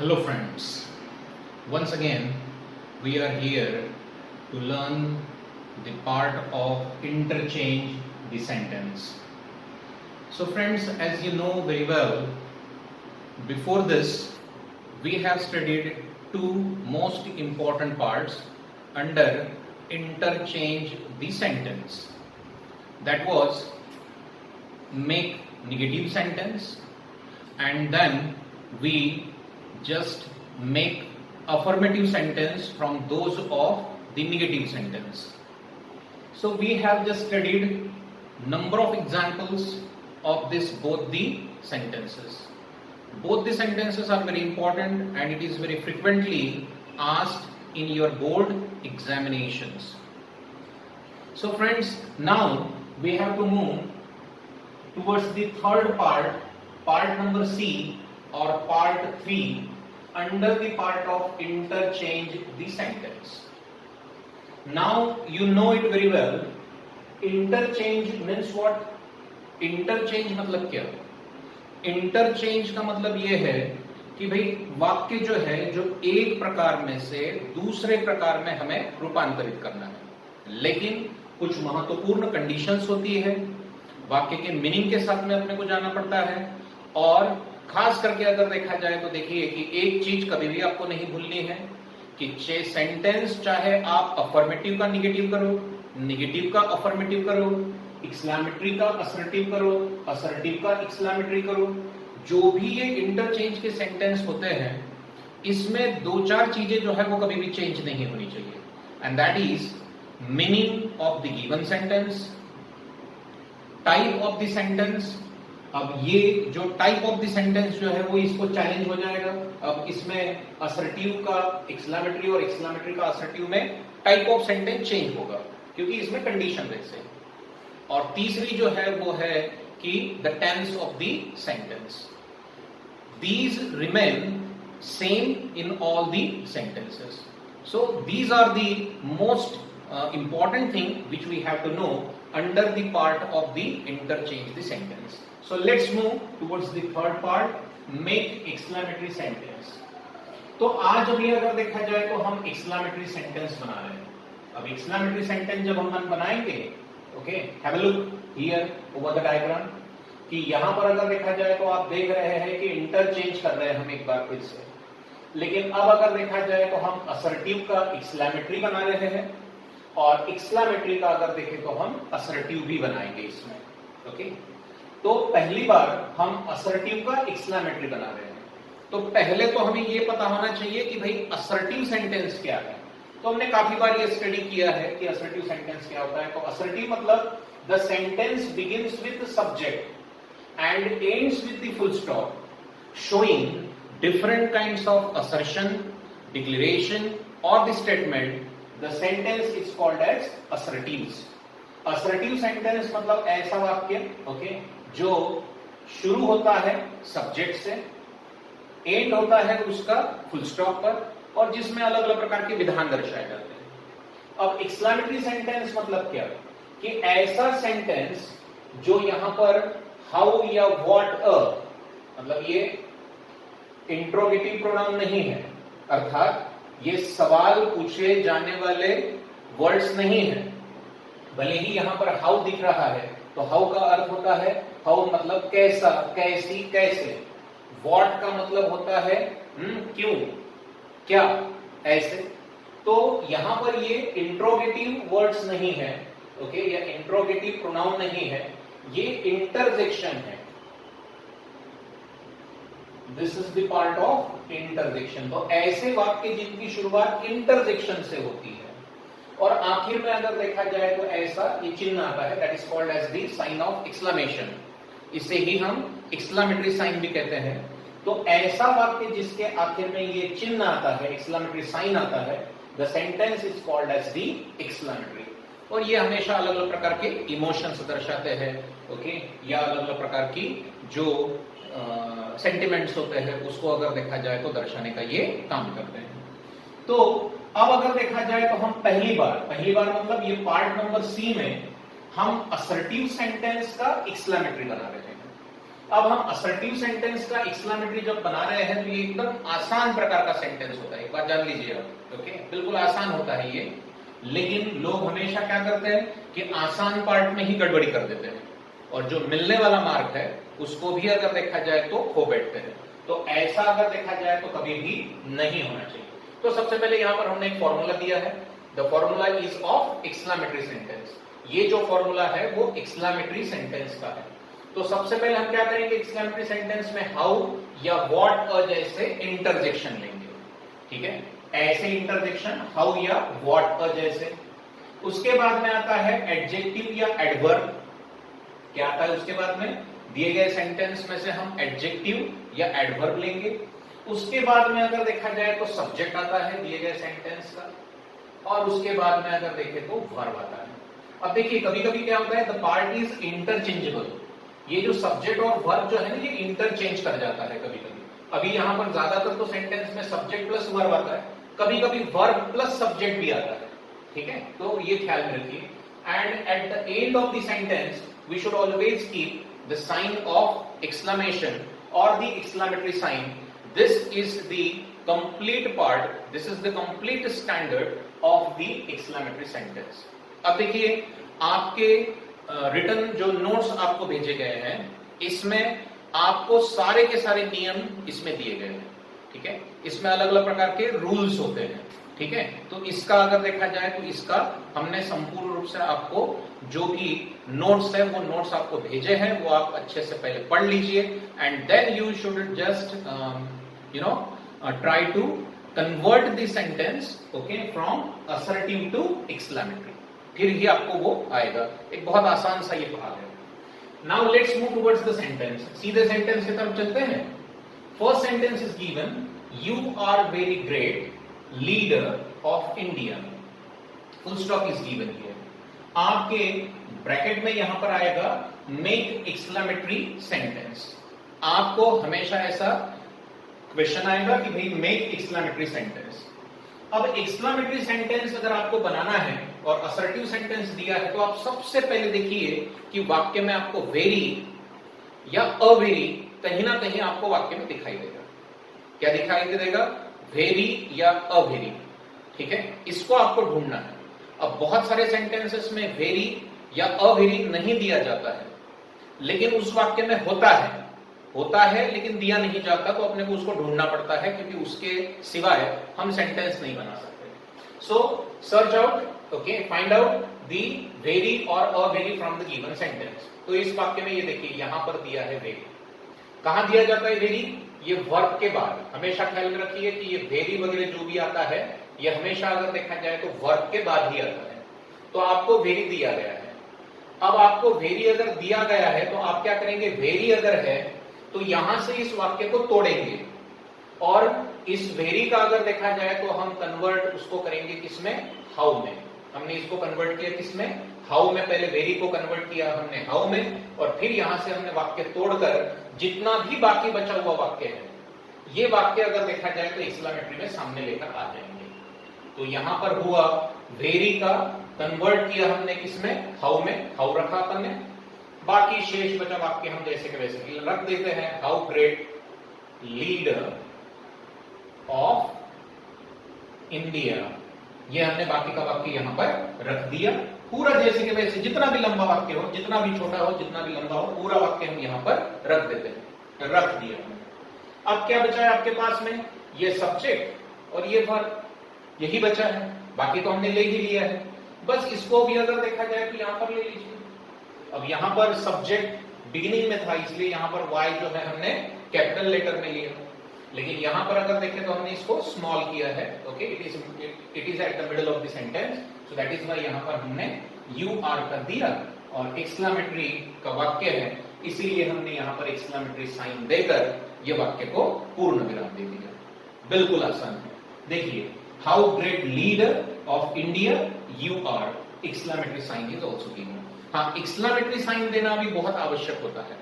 Hello friends, once again we are here to learn the part of interchange the sentence. So friends, as you know very well, before this we have studied two most important parts under interchange the sentence. That was make negative sentence, and then we just make affirmative sentence from those of the negative sentence. So we have just studied number of examples of this both the sentences. Both the sentences are very important and it is very frequently asked in your board examinations. So friends, now we have to move towards the third part, part number C or part 3 under the part of interchange the sentence. Now you know it very well. Interchange means what? Interchange मतलब क्या? Interchange का मतलब ये है कि भाई वाक्य जो है जो एक प्रकार में से दूसरे प्रकार में हमें रूपांतरित करना है, लेकिन कुछ महत्वपूर्ण कंडीशंस होती है, वाक्य के मीनिंग के साथ में अपने को जाना पड़ता है। और खास करके अगर देखा जाए तो देखिए कि एक चीज कभी भी आपको नहीं भूलनी है कि सेंटेंस चाहे आप अफर्मेटिव का निगेटिव करो, निगेटिव का अफर्मेटिव करो, एक्सक्लेमेटरी का असर्टिव करो, असर्टिव का एक्सक्लेमेटरी करो, जो भी ये इंटरचेंज के सेंटेंस होते हैं इसमें दो चार चीजें जो है वो कभी भी चेंज नहीं होनी चाहिए, and that is meaning of the given sentence, type of the sentence. अब ये जो टाइप ऑफ द सेंटेंस जो है वो इसको चैलेंज हो जाएगा। अब इसमें असर्टिव का एक्सक्लेमेटरी और एक्सक्लेमेटरी का असर्टिव में टाइप ऑफ सेंटेंस चेंज होगा क्योंकि इसमें कंडीशन बेस है। और तीसरी जो है वो है कि the tense of the sentence, these remain same in all the sentences. So these are the most important thing which we have to know under the part of the interchange the sentence. So let's move towards the third part, make exclamatory sentence. तो आज अभी अगर देखा जाए तो हम exclamatory sentence बना रहे हैं। अब exclamatory sentence जब हम बनाएंगे, okay, have a look here over the diagram कि यहां पर अगर देखा जाए तो आप देख रहे हैं कि interchange कर रहे हैं हम एक बार फिर से, लेकिन अब अगर देखा जाए तो हम assertive का exclamatory बना रहे हैं और एक्सक्लेमेटरी का अगर देखें तो हम असर्टिव भी बनाएंगे इसमें। ओके, तो पहली बार हम असर्टिव का एक्सक्लेमेटरी बना रहे हैं, तो पहले तो हमें ये पता होना चाहिए कि भाई असर्टिव सेंटेंस क्या है। तो हमने काफी बार ये स्टडी किया है कि असर्टिव सेंटेंस क्या होता है। तो असर्टिव मतलब the sentence begins with subject and ends with the full stop, showing different kinds of assertion, declaration और the statement. The sentence is called as assertives. Assertive sentence मतलब ऐसा वाक्य, ओके, जो शुरू होता है सब्जेक्ट से, एंड होता है उसका फुल स्टॉप पर, और जिसमें अलग अलग प्रकार के विधान दर्शाए जाते हैं। अब एक्सक्लेमेटरी सेंटेंस मतलब क्या कि ऐसा सेंटेंस जो यहां पर हाउ या व्हाट अ, मतलब ये इंट्रोगेटिव प्रोनाउन नहीं है, अर्थात ये सवाल पूछे जाने वाले वर्ड्स नहीं है। भले ही यहां पर हाउ दिख रहा है तो हाउ का अर्थ होता है, हाउ मतलब कैसा, कैसी, कैसे। व्हाट का मतलब होता है क्यों, क्या, ऐसे। तो यहां पर ये इंट्रोगेटिव वर्ड्स नहीं है, ओके, या इंट्रोगेटिव प्रोनाउन नहीं है, ये इंटरजेक्शन है। This is the part of interjection. तो ऐसे वाक्य जिनकी शुरुआत इंटरजेक्शन से होती है और आखिर में अगर देखा जाए तो ऐसा ये चिन्ह आता है, that is called as the sign of exclamation. इसे ही हम एक्सक्लेमेटरी साइन भी कहते हैं। तो ऐसा वाक्य जिसके आखिर में ये चिन्ह आता है, एक्सक्लेमेटरी साइन आता है, the sentence is called as the exclamatory. और ये हमेशा अलग अलग प्रकार के इमोशंस दर्शाते हैं, ओके, या अलग अलग प्रकार की जो सेंटिमेंट्स होते हैं उसको अगर देखा जाए तो दर्शाने का ये काम करते हैं। तो अब अगर देखा जाए तो हम पहली बार मतलब ये पार्ट नंबर सी में हम असर्टिव सेंटेंस का एक्सक्लेमेटरी बना रहे हैं। अब हम असर्टिव सेंटेंस का एक्सक्लेमेटरी जब बना रहे हैं तो ये एकदम आसान प्रकार का सेंटेंस होता है, एक बात जान लीजिए आप। ओके, बिल्कुल आसान होता है ये, लेकिन लोग हमेशा क्या करते हैं कि आसान पार्ट में ही गड़बड़ी कर देते हैं और जो मिलने वाला मार्क है उसको भी अगर देखा जाए तो खो बैठते हैं। तो ऐसा अगर देखा जाए तो कभी भी नहीं होना चाहिए। तो सबसे पहले यहां पर हमने एक फॉर्मूला दिया है, the formula is of exclamatory sentence. ये जो फॉर्मूला है वो एक्सक्लेमेटरी सेंटेंस का है। तो सबसे पहले हम क्या करेंगे, एक्सक्लेमेटरी सेंटेंस में हाउ या व्हाट जैसे इंटरजेक्शन लेंगे। ठीक है, ऐसे इंटरजेक्शन हाउ या व्हाट जैसे। उसके बाद में आता है एडजेक्टिव या एडवर्ब। क्या आता है उसके बाद में, दिए गए सेंटेंस में से हम एडजेक्टिव या एडवर्ब लेंगे। उसके बाद में अगर देखा जाए तो सब्जेक्ट आता है दिए गए सेंटेंस का, और उसके बाद में अगर देखें तो वर्ब आता है। अब देखिए कभी कभी क्या होता है, द पार्ट इज इंटरचेंजेबल। ये जो सब्जेक्ट और वर्ब जो है ना, ये इंटरचेंज कर जाता है कभी कभी। अभी यहां पर ज्यादातर तो सेंटेंस में सब्जेक्ट प्लस वर्ब आता है, कभी कभी वर्ब प्लस सब्जेक्ट भी आता है। ठीक है, तो ये ख्याल में रखिए। And at the end of the sentence we should always keep the sign of exclamation और the exclamatory sign. This is the complete part, this is the complete standard of the exclamatory sentence. अब देखिए आपके return जो notes आपको भेजे गए हैं, इसमें आपको सारे के सारे नियम इसमें दिए गए हैं। ठीक है, इसमें अलग अलग प्रकार के रूल्स होते हैं। ठीक है, तो इसका अगर देखा जाए तो इसका हमने संपूर्ण रूप से आपको जो भी नोट्स है वो नोट्स आपको भेजे हैं, वो आप अच्छे से पहले पढ़ लीजिए and then you should just try to convert the sentence okay from assertive to exclamatory, फिर ही आपको वो आएगा। एक बहुत आसान सा ये भाग है। Now let's move towards the sentence. सीधे सेंटेंस की तरफ चलते हैं। First sentence is given, you are very great leader of India. Full stop is given here. आपके ब्रैकेट में यहां पर आएगा मेक एक्सक्लेमेटरी सेंटेंस। आपको हमेशा ऐसा क्वेश्चन आएगा कि भाई मेक एक्सक्लेमेटरी सेंटेंस। अब एक्सक्लेमेटरी सेंटेंस अगर आपको बनाना है और असर्टिव सेंटेंस दिया है, तो आप सबसे पहले देखिए कि वाक्य में आपको वेरी या अवेरी कहीं ना कहीं आपको वाक्य में दिखाई देगा। क्या दिखाई देगा, वेरी या अवेरी। ठीक है, इसको आपको ढूंढना है। अब बहुत सारे सेंटेंसेस में वेरी या अवेरी नहीं दिया जाता है, लेकिन उस वाक्य में होता है लेकिन दिया नहीं जाता, तो अपने को उसको ढूंढना पड़ता है, क्योंकि उसके सिवाय हम सेंटेंस नहीं बना सकते। सो search out, okay, find out the very और अवेरी फ्रॉम द गिवन सेंटेंस। तो इस वाक्य में ये देखिए यहां पर दिया है वेरी। कहां दिया जाता है वेरी, ये वर्ब के बाद। हमेशा ख्याल में रखिए कि ये वेरी वगैरह जो भी आता है, ये हमेशा अगर देखा जाए तो वर्ब के बाद ही आता है। तो आपको वेरी दिया गया है। अब आपको वेरी अगर दिया गया है तो आप क्या करेंगे, वेरी अगर है तो यहां से इस वाक्य को तोड़ेंगे और इस वेरी का अगर देखा जाए तो हम कन्वर्ट उसको करेंगे किसमें, हाउ में। हमने इसको कन्वर्ट किया किसमें, हाउ में। पहले वेरी को कन्वर्ट किया हमने हाउ में, और फिर यहां से हमने वाक्य तोड़कर जितना भी बाकी बचा हुआ वाक्य है, ये वाक्य अगर देखा जाए तो एक्सक्लेमेटरी में सामने लेकर आ जाएंगे। तो यहां पर हुआ वेरी का कन्वर्ट किया हमने किसमें, हाउ में, हाउ रखा अपन ने। बाकी शेष बचा वाक्य हम जैसे के वैसे रख देते हैं। How great leader of India, ये हमने बाकी का वाक्य यहां पर रख दिया पूरा जैसे के वैसे। जितना भी लंबा वाक्य हो, जितना भी छोटा हो, जितना भी लंबा हो, पूरा वाक्य हम यहां पर रख देते हैं, रख दिया हमने। अब क्या बचा है आपके पास में, ये सब्जेक्ट और ये वर्ब, यही बचा है। बाकी तो हमने ले ही लिया है, बस इसको भी अगर देखा जाए तो यहां पर ले लीजिए। अब यहां पर सब्जेक्ट बिगिनिंग में था, इसलिए यहां पर वाई जो है हमने कैपिटल लेटर में लिया, लेकिन यहां पर अगर देखें तो हमने इसको स्मॉल किया है। Okay, it is at the middle of the sentence, so that is why यहां पर हमने यू आर कर दिया। और एक्सक्लेमेटरी का वाक्य है, इसीलिए हमने यहां पर एक्सक्लेमेटरी साइन देकर ये वाक्य को पूर्ण विराम दे दिया। बिल्कुल आसान है। देखिए, how great leader of India you are, exclamatory sign is also given. हाँ, एक्सक्लेमेटरी साइन देना भी बहुत आवश्यक होता है।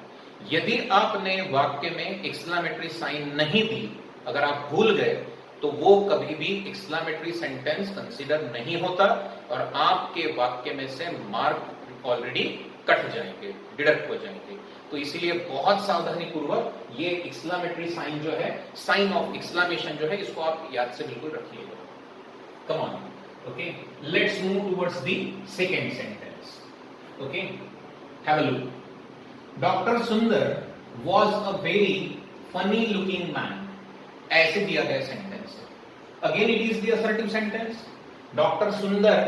यदि आपने वाक्य में एक्सक्लेमेटरी साइन नहीं दी, अगर आप भूल गए, तो वो कभी भी एक्सक्लेमेटरी सेंटेंस कंसीडर नहीं होता और आपके वाक्य में से मार्क ऑलरेडी कट जाएंगे, डिडक्ट हो जाएंगे। तो इसीलिए बहुत सावधानी पूर्वक ये एक्सक्लेमेटरी साइन जो है, साइन ऑफ एक्सक्लेमेशन जो है, इसको आप याद से बिल्कुल रखिएगा. Come on. Okay, let's move towards the second sentence. Okay, have a look. Doctor Sundar was a very funny looking man. ऐसे दिया गया sentence. Again it is the assertive sentence. Doctor सुंदर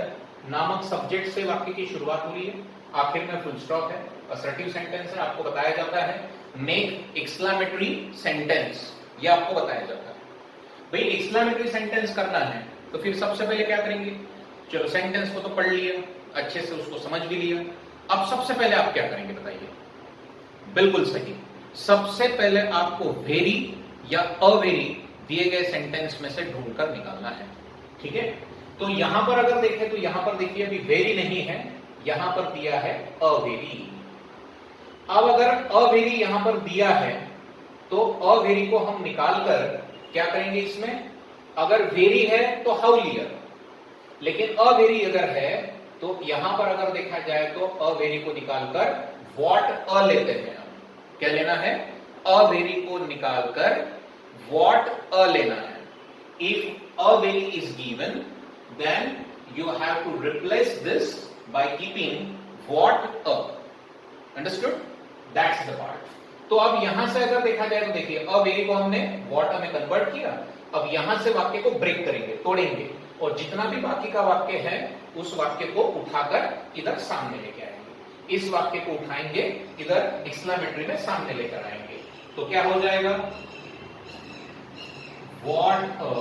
नामक सब्जेक्ट से वाक्य की शुरुआत हो रही है, आखिर में फुल स्टॉप है. असर्टिव सेंटेंस है. आपको बताया जाता है मेक एक्सक्लेमेटरी सेंटेंस, ये आपको बताया जाता है. भाई एक्सक्लेमेटरी सेंटेंस करना है तो फिर सबसे पहले क्या करेंगे? चलो सेंटेंस को तो पढ़ लिया, अच्छे से उसको समझ भी लिया. अब सबसे पहले आप क्या करेंगे बताइए? बिल्कुल सही, सबसे पहले आपको वेरी या अवेरी दिए गए सेंटेंस में से ढूंढकर निकालना है. ठीक है, तो यहां पर अगर देखें तो यहां पर देखिए अभी वेरी नहीं है, यहां पर दिया है अवेरी. अब अगर अवेरी यहां पर दिया है तो अवेरी को हम निकालकर क्या करेंगे? इसमें अगर वेरी है तो हाउ लिया, लेकिन अवेरी अगर है तो यहां पर अगर देखा जाए तो अवेरी को निकालकर व्हाट अ लेते हैं. क्या लेना है? अवेरी को निकालकर व्हाट अ लेना है. If every is given then you have to replace this by keeping what a. Understood? That's the part. तो अब यहां से अगर देखा जाए तो देखिए अवेरी को हमने व्हाट अ में कन्वर्ट किया. अब यहां से वाक्य को ब्रेक करेंगे, तोड़ेंगे, और जितना भी बाकी का वाक्य है उस वाक्य को उठाकर इधर सामने लेके आएंगे. इस वाक्य को उठाएंगे, इधर एक्सक्लेमेटरी में सामने लेकर आएंगे. तो क्या हो जाएगा? What a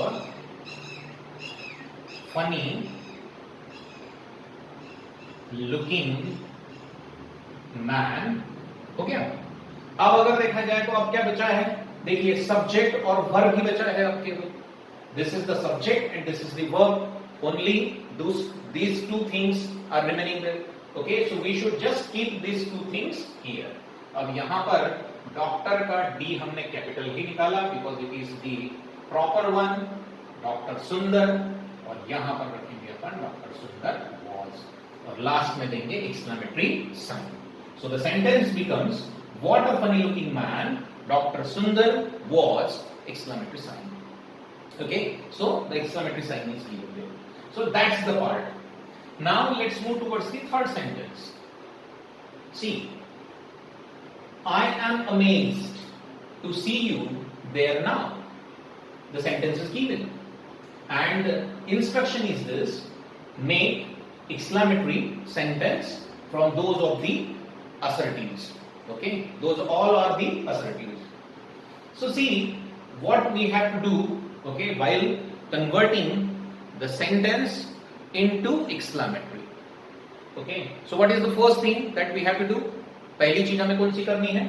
funny looking man. हो गया. अब अगर देखा जाए तो अब क्या बचा है? देखिए सब्जेक्ट और वर्ब ही बचा है अब केवल. This is the subject and this is the verb. Only these two things are remaining there. Okay, so we should just keep these two things here. अब यहां पर डॉक्टर का डी हमने कैपिटल ही निकाला because it is the proper one. Doctor Sundar, और यहां पर रखेंगे अपन डॉक्टर सुंदर was, और लास्ट में देंगे exclamatory sign. So the sentence becomes what a funny looking man Dr. Sundar was, exclamatory sign. Okay, so the exclamatory sign is given there. So that's the part. Now let's move towards the third sentence. See, I am amazed to see you there now. The sentence is given. And instruction is this: make exclamatory sentence from those of the assertives. Okay, those all are the assertives. So see what we have to do, okay, while converting the sentence into exclamatory. Okay, so what is the first thing that we have to do? पहली चीज हमें कौन सी करनी है?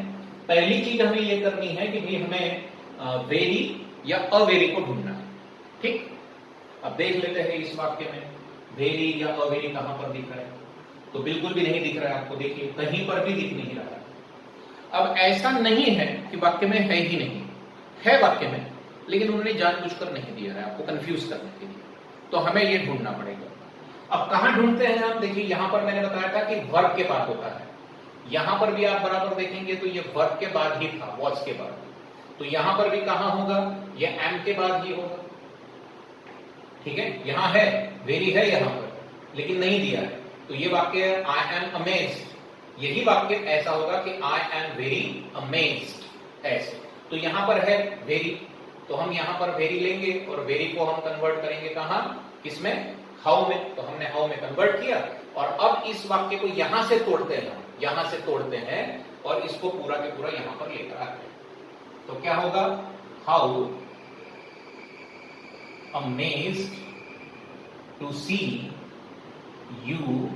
पहली चीज हमें ये करनी है कि भाई हमें वेरी या अवेरी को ढूंढना है. ठीक, अब देख लेते हैं इस वाक्य में वेरी या अवेरी कहां पर दिख रहा है. तो बिल्कुल भी नहीं दिख रहा है आपको. देखिए कहीं पर भी दिख नहीं रहा है. अब ऐसा नहीं है कि वाक्य में है ही नहीं, है वाक्य में, लेकिन उन्होंने जानबूझकर नहीं दिया है आपको कंफ्यूज करने के लिए. तो हमें ये ढूंढना पड़ेगा. अब कहां ढूंढते हैं हम? देखिए यहां पर मैंने बताया था कि वर्ब के बाद होता है. यहां पर भी आप बराबर देखेंगे तो ये वर्ब के बाद ही था, वॉज के बाद. तो यहां पर भी कहां होगा? ये एम के बाद ही होगा. ठीक है, यहां है वेरी है यहां पर, लेकिन नहीं दिया है. तो ये वाक्य आई एम अमेज्ड, यही वाक्य ऐसा होगा कि आई एम वेरी अमेज्ड ऐसे. तो यहां पर है वेरी, तो हम यहां पर वेरी लेंगे और वेरी को हम कन्वर्ट करेंगे कहां? किसमें? हाउ में. तो हमने हाउ में कन्वर्ट किया और अब इस वाक्य को यहां से तोड़ते हैं, यहां से तोड़ते हैं और इसको पूरा के पूरा यहां पर लेकर आते हैं. तो क्या होगा? How amazed to see you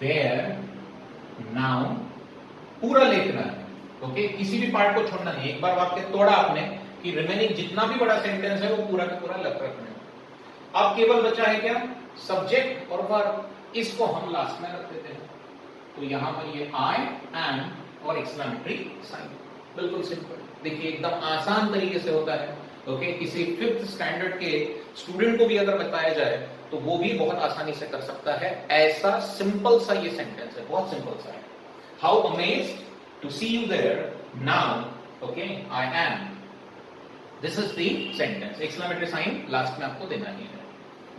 there now. पूरा लिखना है. ओके, किसी भी पार्ट को छोड़ना नहीं. एक बार वाक्य तोड़ा आपने कि रिमेनिंग जितना भी बड़ा सेंटेंस है वो पूरा का पूरा लग रखना है. अब केवल बचा है क्या? सब्जेक्ट और वर्ब. इसको हम लास्ट में रख देते हैं. तो यहां पर ये आई एम और एक्सक्लेमेटरी साइन. बिल्कुल सिंपल. देखिए एकदम आसान तरीके से होता है. ओके, किसी 5th स्टैंडर्ड के स्टूडेंट को भी अगर बताया जाए तो वो भी बहुत आसानी से कर सकता है. ऐसा सिंपल सा ये सेंटेंस है, बहुत सिंपल सा है. How amazed to see you there now. Okay, I am. This is the sentence. Exclamatory sign last में आपको देना ही है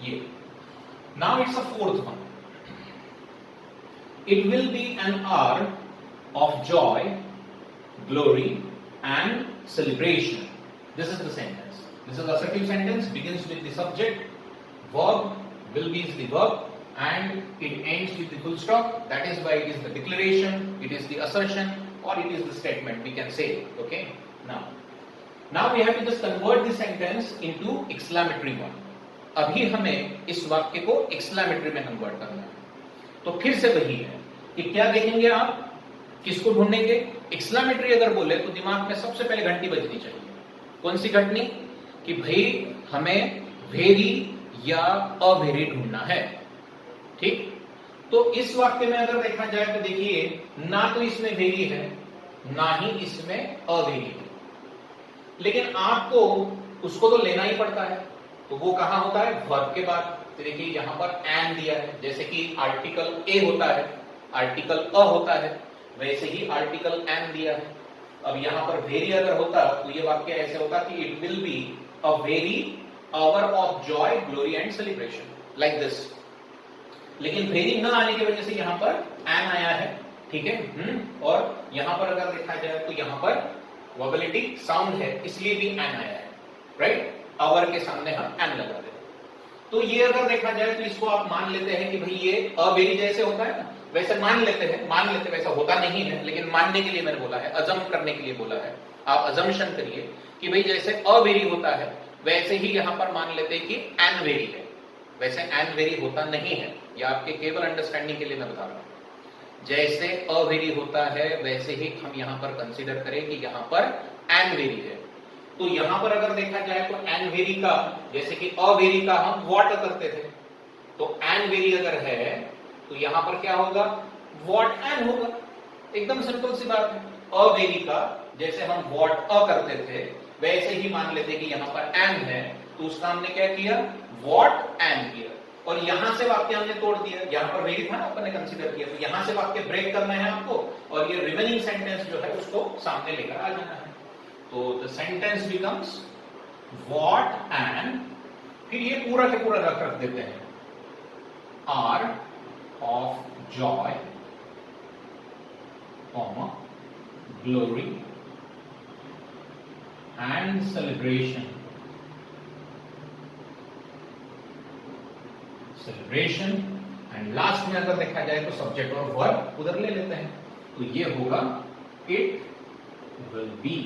ये. Now it's a fourth one. It will be an hour of joy, glory and celebration. This is the sentence. This is assertive sentence, begins with the subject, verb, will be is the verb, and it ends with the full stop. That is why it is the declaration, it is the assertion, or it is the statement, we can say. Okay, now we have to just convert the sentence into exclamatory one. अभी हमें इस वाक्य को exclamatory में convert करना है. तो फिर से वही है कि क्या देखेंगे आप, किसको ढूंढेंगे. exclamatory अगर बोले तो दिमाग में सबसे पहले घंटी बजनी चाहिए. कौन सी घंटी? कि भाई हमें वेरी या अवेरी ढूंढना है. ठीक, तो इस वाक्य में अगर देखा जाए तो देखिए, ना तो इसमें वेरी है ना ही इसमें अवेरी है, लेकिन आपको उसको तो लेना ही पड़ता है. तो वो कहां होता है? वर्ब के बाद. तो देखिए यहां पर एन दिया है, जैसे कि आर्टिकल ए होता है, आर्टिकल अ होता है, वैसे ही आर्टिकल एन दिया है. अब यहां पर वेरी अगर होता तो ये वाक्य ऐसे होता कि it will be a very hour of joy, glory and celebration, like this. लेकिन वेरी न आने की वजह से यहां पर एन आया है. ठीक है. और यहां पर अगर देखा जाए तो यहां पर वोबेलिटी साउंड है, इसलिए भी एन आया है. राइट, आवर के सामने हम एन लगा देते. तो ये अगर देखा जाए तो इसको आप मान लेते हैं कि भाई ये अवेरी जैसे होता है ना, वैसे मान लेते हैं, वैसा होता नहीं है, लेकिन मानने के लिए मैंने बोला है, अजम करने के लिए बोला है. आप अजम्पशन करिए कि भाई जैसे अवेरी होता है वैसे ही यहां पर मान लेते हैं कि एन वेरी है. वैसे एन वेरी होता नहीं है, ये आपके केवल अंडरस्टैंडिंग के लिए मैं बता रहा हूं. जैसे अवेरी होता है वैसे ही हम यहां पर कंसीडर करें कि यहां पर एन वेरी है. तो यहां पर अगर देखा जाए तो एन वेरी का, जैसे कि अवेरी का हम व्हाट करते थे, तो एन वेरी अगर है तो यहां पर क्या होगा? व्हाट एन होगा. एकदम सिंपल सी बात है. अवेरी का जैसे हम व्हाट अ करते थे वैसे ही मान लेते कि यहां पर एन है, तो उसका हमने क्या किया? व्हाट एन किया. और यहां से वाक्य हमने तोड़ दिया. यहां पर वेरी था ना, अपन ने कंसीडर किया, तो यहां से वाक्य ब्रेक करना है आपको, और ये रिमेनिंग सेंटेंस जो है उसको सामने लेकर आ जाना है. तो the sentence becomes what an, फिर ये पूरा के पूरा रख देते हैं, are of joy, glory and celebration. And last में अगर देखा जाए तो सब्जेक्ट और वर्ब उधर ले लेते हैं, तो ये होगा इट विल बी.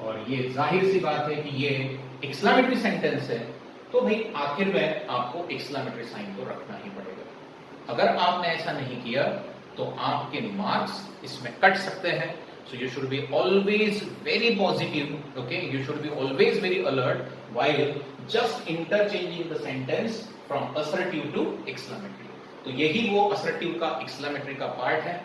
और ये जाहिर सी बात है कि ये एक्सक्लेमेटरी सेंटेंस है, तो भाई आखिर में आपको एक्सक्लेमेटरी साइन तो रखना ही पड़ेगा. अगर आपने ऐसा नहीं किया तो आपके मार्क्स इसमें कट सकते हैं. So you should be always very positive, okay? You should be always very alert while just interchanging the sentence from assertive to exclamatory. तो यही वो assertive का exclamatory का part है.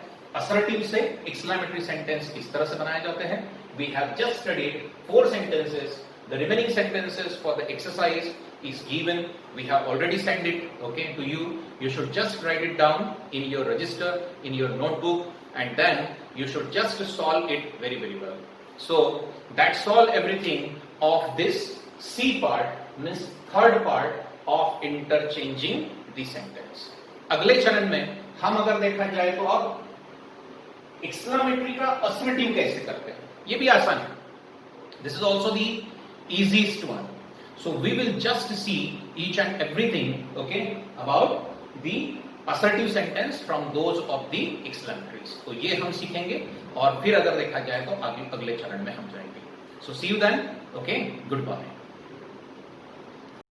Assertive से exclamatory sentence इस तरह से बनाए जाते हैं. We have just studied 4 sentences. The remaining sentences for the exercise is given. We have already sent it, okay, to you. You should just write it down in your register, in your notebook, and then you should just solve it very very well. So that's all everything of this C part, means third part of interchanging the sentence. अगले चरण में हम अगर देखा जाए तो अब exclamatory का असर्टिव कैसे करते हैं, ये भी आसान है. This is also the easiest one. So we will just see each and everything, okay, about the assertive sentence from those of the exclamatories. तो ये हम सीखेंगे, और फिर अगर देखा जाए तो आगे अगले चरण में हम जाएंगे. So see you then. Okay, goodbye.